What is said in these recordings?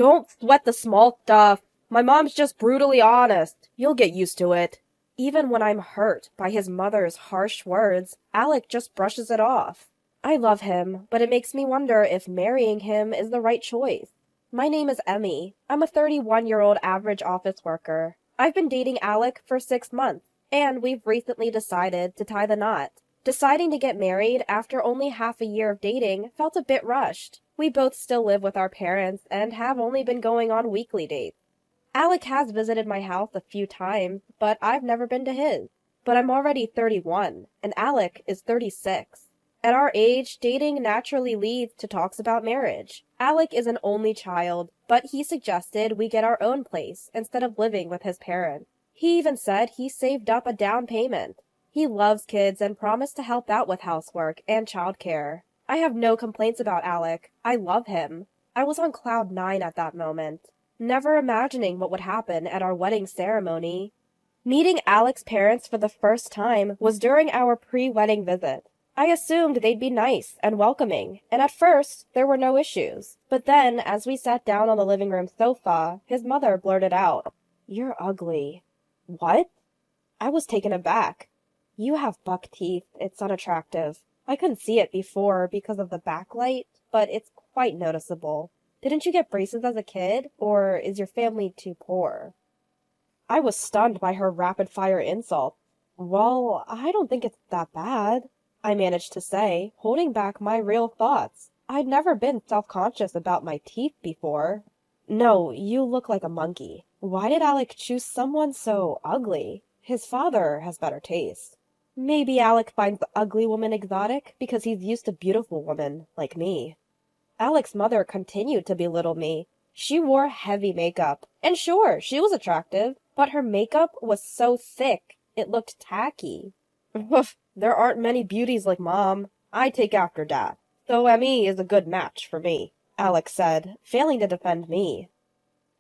Don't sweat the small stuff. My mom's just brutally honest. You'll get used to it. Even when I'm hurt by his mother's harsh words, Alec just brushes it off. I love him, but it makes me wonder if marrying him is the right choice. My name is Emmy. I'm a 31-year-old average office worker. I've been dating Alec for 6 months, and we've recently decided to tie the knot. Deciding to get married after only half a year of dating felt a bit rushed. We both still live with our parents and have only been going on weekly dates. Alec has visited my house a few times, but I've never been to his. But I'm already 31, and Alec is 36. At our age, dating naturally leads to talks about marriage. Alec is an only child, but he suggested we get our own place instead of living with his parents. He even said he saved up a down payment. He loves kids and promised to help out with housework and childcare. I have no complaints about Alec. I love him. I was on cloud 9 at that moment, never imagining what would happen at our wedding ceremony. Meeting Alec's parents for the first time was during our pre-wedding visit. I assumed they'd be nice and welcoming, and at first there were no issues. But then, as we sat down on the living room sofa, his mother blurted out, "You're ugly." What? I was taken aback. You have buck teeth. It's unattractive. I couldn't see it before because of the backlight, but it's quite noticeable. Didn't you get braces as a kid, or is your family too poor? I was stunned by her rapid-fire insult. Well, I don't think it's that bad, I managed to say, holding back my real thoughts. I'd never been self-conscious about my teeth before. No, you look like a monkey. Why did Alec choose someone so ugly? His father has better taste. Maybe Alec finds the ugly woman exotic because he's used to beautiful women like me. Alec's mother continued to belittle me. She wore heavy makeup, and sure, she was attractive, but her makeup was so thick, it looked tacky. There aren't many beauties like Mom. I take after Dad, so Emmy is a good match for me, Alec said, failing to defend me.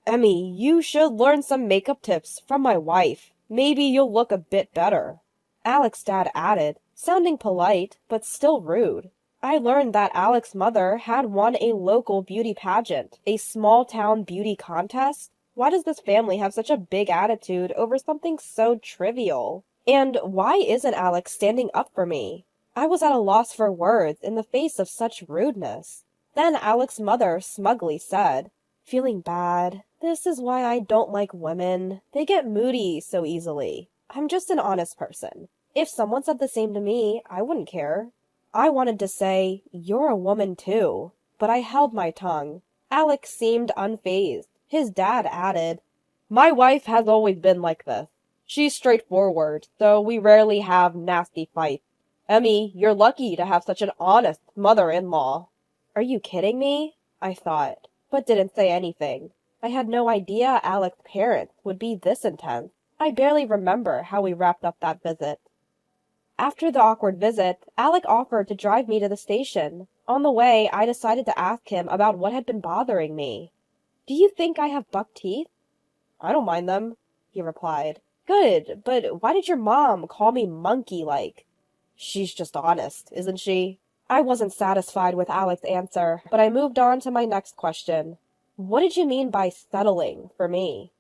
Emmy, you should learn some makeup tips from my wife. Maybe you'll look a bit better, Alec's dad added, sounding polite, but still rude. I learned that Alec's mother had won a local beauty pageant, a small-town beauty contest. Why does this family have such a big attitude over something so trivial? And why isn't Alec standing up for me? I was at a loss for words in the face of such rudeness. Then Alec's mother smugly said, "Feeling bad. This is why I don't like women. They get moody so easily. I'm just an honest person. If someone said the same to me, I wouldn't care." I wanted to say, "You're a woman too," but I held my tongue. Alec seemed unfazed. His dad added, "My wife has always been like this. She's straightforward, so we rarely have nasty fights. Emmy, you're lucky to have such an honest mother-in-law." Are you kidding me? I thought, but didn't say anything. I had no idea Alec's parents would be this intense. I barely remember how we wrapped up that visit. After the awkward visit, Alec offered to drive me to the station. On the way, I decided to ask him about what had been bothering me. "Do you think I have buck teeth?" "I don't mind them," he replied. "Good, but why did your mom call me monkey-like?" "She's just honest, isn't she?" I wasn't satisfied with Alec's answer, but I moved on to my next question. What did you mean by settling for me?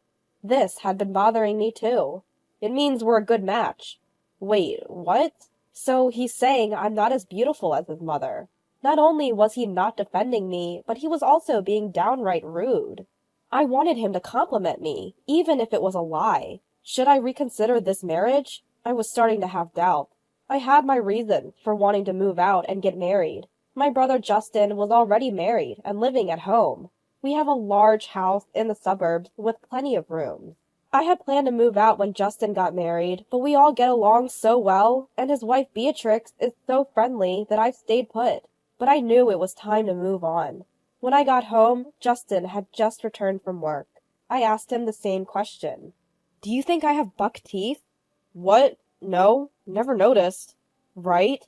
This had been bothering me too. It means we're a good match. Wait, what? So he's saying I'm not as beautiful as his mother. Not only was he not defending me, but he was also being downright rude. I wanted him to compliment me, even if it was a lie. Should I reconsider this marriage? I was starting to have doubts. I had my reasons for wanting to move out and get married. My brother Justin was already married and living at home. We have a large house in the suburbs with plenty of rooms. I had planned to move out when Justin got married, but we all get along so well, and his wife Beatrix is so friendly that I've stayed put. But I knew it was time to move on. When I got home, Justin had just returned from work. I asked him the same question. "Do you think I have buck teeth?" "What? No, never noticed." "Right?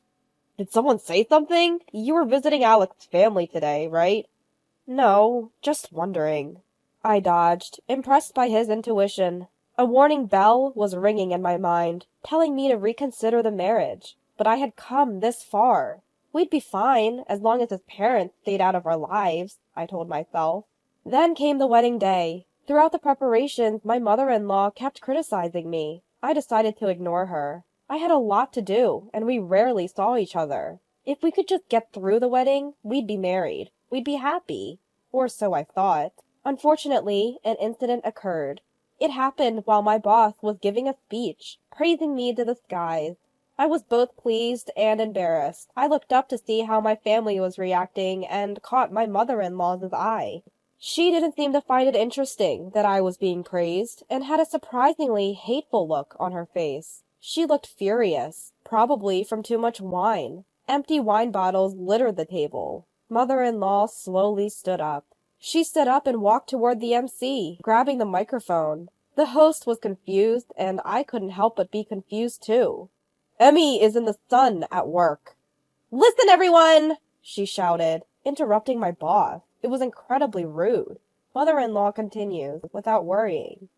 Did someone say something? You were visiting Alec's family today, right?" "No, just wondering." I dodged, impressed by his intuition. A warning bell was ringing in my mind, telling me to reconsider the marriage. But I had come this far. We'd be fine as long as his parents stayed out of our lives, I told myself. Then came the wedding day. Throughout the preparations, my mother-in-law kept criticizing me. I decided to ignore her. I had a lot to do, and we rarely saw each other. If we could just get through the wedding, we'd be married. We'd be happy. Or so I thought. Unfortunately, an incident occurred. It happened while my boss was giving a speech, praising me to the skies. I was both pleased and embarrassed. I looked up to see how my family was reacting and caught my mother-in-law's eye. She didn't seem to find it interesting that I was being praised, and had a surprisingly hateful look on her face. She looked furious, probably from too much wine. Empty wine bottles littered the table. Mother-in-law slowly stood up. She stood up and walked toward the MC, grabbing the microphone. The host was confused, and I couldn't help but be confused too. Emmy is in the sun at work. Listen, everyone! She shouted, interrupting my boss. It was incredibly rude. Mother-in-law continues, without worrying.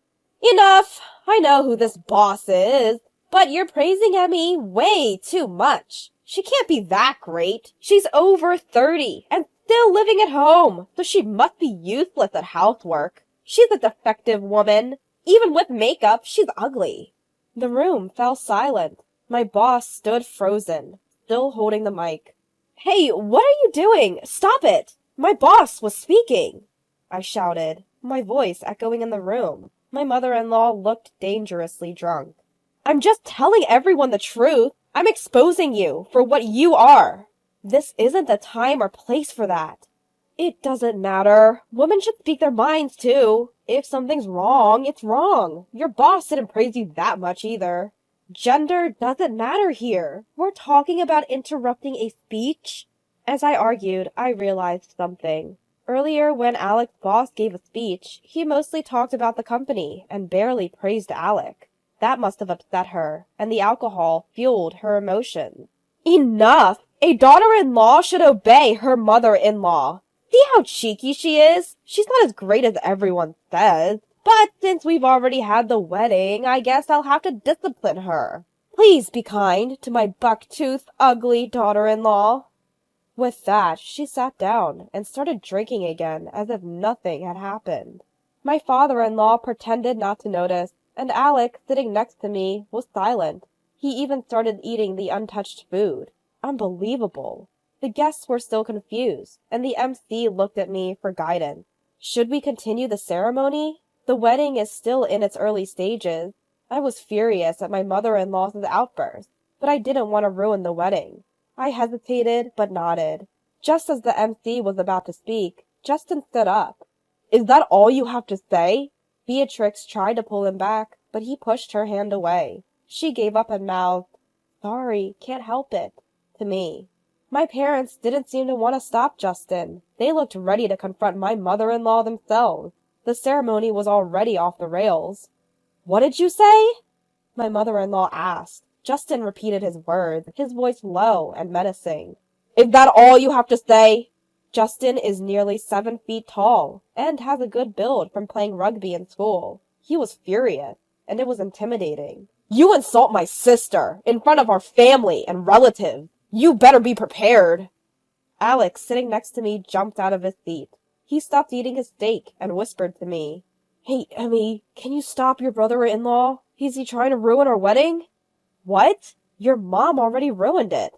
Enough! I know who this boss is, but you're praising Emmy way too much. She can't be that great. She's over 30 and still living at home, so she must be useless at housework. She's a defective woman. Even with makeup, she's ugly. The room fell silent. My boss stood frozen, still holding the mic. Hey, what are you doing? Stop it! My boss was speaking, I shouted, my voice echoing in the room. My mother-in-law looked dangerously drunk. I'm just telling everyone the truth. I'm exposing you for what you are. This isn't the time or place for that. It doesn't matter. Women should speak their minds too. If something's wrong, it's wrong. Your boss didn't praise you that much either. Gender doesn't matter here. We're talking about interrupting a speech. As I argued, I realized something. Earlier, when Alec's boss gave a speech, he mostly talked about the company and barely praised Alec. That must have upset her, and the alcohol fueled her emotions. Enough! A daughter-in-law should obey her mother-in-law. See how cheeky she is? She's not as great as everyone says. But since we've already had the wedding, I guess I'll have to discipline her. Please be kind to my buck-toothed, ugly daughter-in-law. With that, she sat down and started drinking again as if nothing had happened. My father-in-law pretended not to notice, and Alec, sitting next to me, was silent. He even started eating the untouched food. Unbelievable. The guests were still confused, and the MC looked at me for guidance. Should we continue the ceremony? The wedding is still in its early stages. I was furious at my mother-in-law's outburst, but I didn't want to ruin the wedding. I hesitated, but nodded. Just as the MC was about to speak, Justin stood up. Is that all you have to say? Beatrix tried to pull him back, but he pushed her hand away. She gave up and mouthed, Sorry, can't help it, to me. My parents didn't seem to want to stop Justin. They looked ready to confront my mother-in-law themselves. The ceremony was already off the rails. What did you say? My mother-in-law asked. Justin repeated his words, his voice low and menacing. Is that all you have to say? Justin is nearly 7 feet tall, and has a good build from playing rugby in school. He was furious, and it was intimidating. You insult my sister, in front of our family and relatives. You better be prepared. Alex, sitting next to me, jumped out of his seat. He stopped eating his steak and whispered to me, Hey, Emmy, can you stop your brother-in-law? Is he trying to ruin our wedding? What? Your mom already ruined it.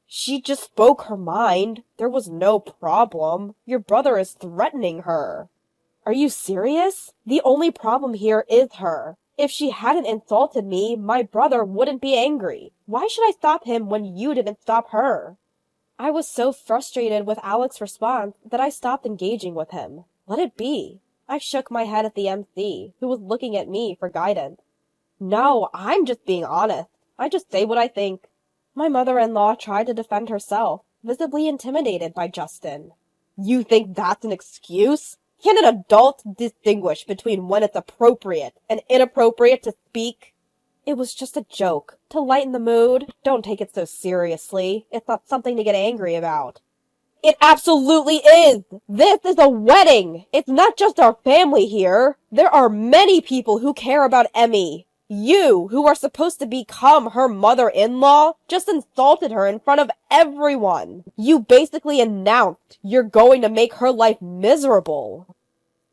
She just spoke her mind. There was no problem. Your brother is threatening her. Are you serious? The only problem here is her. If she hadn't insulted me, my brother wouldn't be angry. Why should I stop him when you didn't stop her? I was so frustrated with Alex's response that I stopped engaging with him. Let it be. I shook my head at the MC, who was looking at me for guidance. No, I'm just being honest. I just say what I think. My mother-in-law tried to defend herself, visibly intimidated by Justin. You think that's an excuse? Can an adult distinguish between when it's appropriate and inappropriate to speak? It was just a joke, to lighten the mood. Don't take it so seriously. It's not something to get angry about. It absolutely is! This is a wedding! It's not just our family here. There are many people who care about Emmy. You, who are supposed to become her mother-in-law, just insulted her in front of everyone. You basically announced you're going to make her life miserable.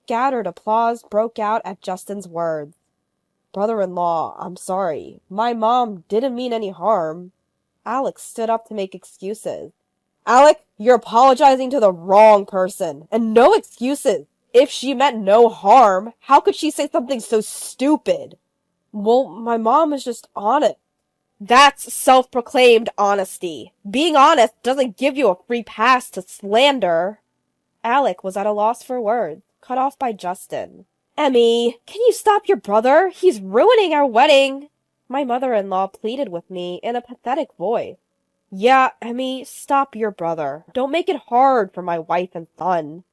Scattered applause broke out at Justin's words. Brother-in-law, I'm sorry. My mom didn't mean any harm. Alex stood up to make excuses. Alec, you're apologizing to the wrong person, and no excuses. If she meant no harm, how could she say something so stupid? Well, my mom is just honest. That's self-proclaimed honesty. Being honest doesn't give you a free pass to slander. Alec was at a loss for words, cut off by Justin. Emmy, can you stop your brother? He's ruining our wedding. My mother-in-law pleaded with me in a pathetic voice. Yeah, Emmy, stop your brother. Don't make it hard for my wife and son.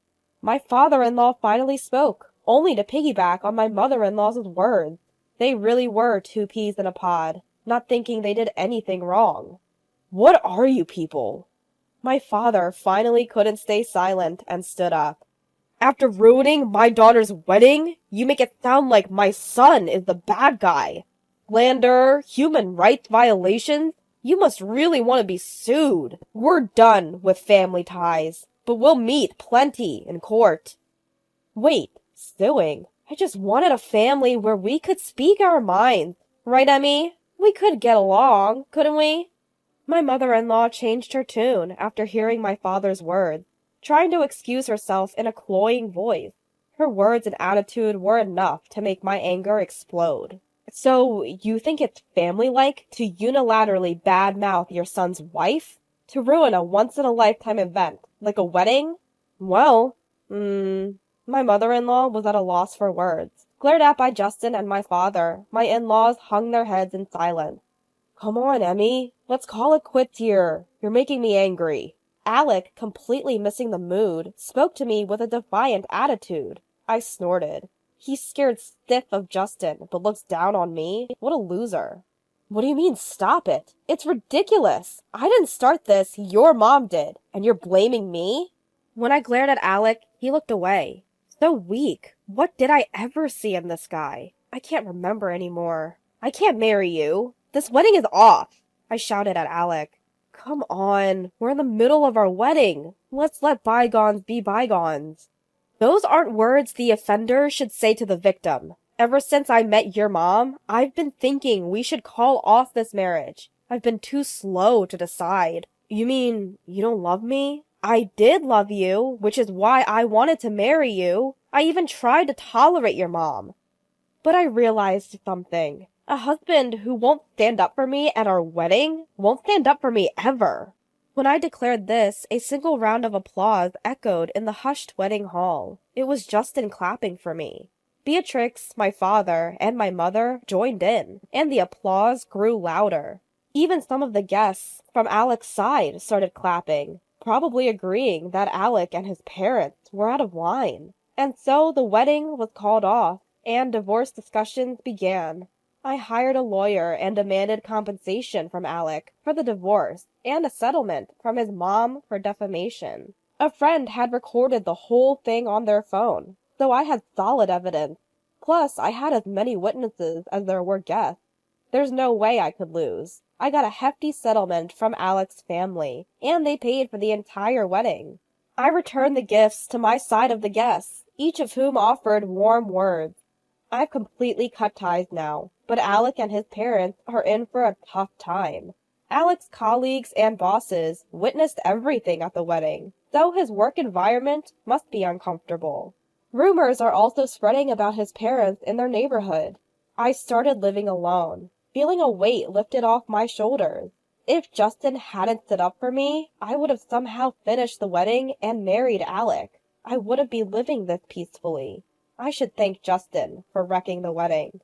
My father-in-law finally spoke, only to piggyback on my mother-in-law's words. They really were two peas in a pod, not thinking they did anything wrong. What are you people? My father finally couldn't stay silent and stood up. After ruining my daughter's wedding, you make it sound like my son is the bad guy. Slander, human rights violations, you must really want to be sued. We're done with family ties, but we'll meet plenty in court. Wait, suing? I just wanted a family where we could speak our minds. Right, Emmy? We could get along, couldn't we? My mother-in-law changed her tune after hearing my father's words, trying to excuse herself in a cloying voice. Her words and attitude were enough to make my anger explode. So, you think it's family-like to unilaterally badmouth your son's wife? To ruin a once-in-a-lifetime event, like a wedding? Well, my mother-in-law was at a loss for words. Glared at by Justin and my father, my in-laws hung their heads in silence. Come on, Emmy. Let's call it quits here. You're making me angry. Alec, completely missing the mood, spoke to me with a defiant attitude. I snorted. He's scared stiff of Justin, but looks down on me? What a loser. What do you mean, stop it? It's ridiculous. I didn't start this, your mom did, and you're blaming me? When I glared at Alec, he looked away. So weak. What did I ever see in this guy? I can't remember anymore. I can't marry you. This wedding is off, I shouted at Alec. Come on, we're in the middle of our wedding. Let's let bygones be bygones. Those aren't words the offender should say to the victim. Ever since I met your mom, I've been thinking we should call off this marriage. I've been too slow to decide. You mean you don't love me? I did love you, which is why I wanted to marry you. I even tried to tolerate your mom. But I realized something. A husband who won't stand up for me at our wedding won't stand up for me ever. When I declared this, a single round of applause echoed in the hushed wedding hall. It was Justin clapping for me. Beatrix, my father, and my mother joined in, and the applause grew louder. Even some of the guests from Alec's side started clapping, probably agreeing that Alec and his parents were out of line. And so the wedding was called off, and divorce discussions began. I hired a lawyer and demanded compensation from Alec for the divorce and a settlement from his mom for defamation. A friend had recorded the whole thing on their phone, so I had solid evidence. Plus, I had as many witnesses as there were guests. There's no way I could lose. I got a hefty settlement from Alec's family, and they paid for the entire wedding. I returned the gifts to my side of the guests, each of whom offered warm words. I've completely cut ties now, but Alec and his parents are in for a tough time. Alec's colleagues and bosses witnessed everything at the wedding, so his work environment must be uncomfortable. Rumors are also spreading about his parents in their neighborhood. I started living alone, feeling a weight lifted off my shoulders. If Justin hadn't stood up for me, I would have somehow finished the wedding and married Alec. I wouldn't be living this peacefully. I should thank Justin for wrecking the wedding.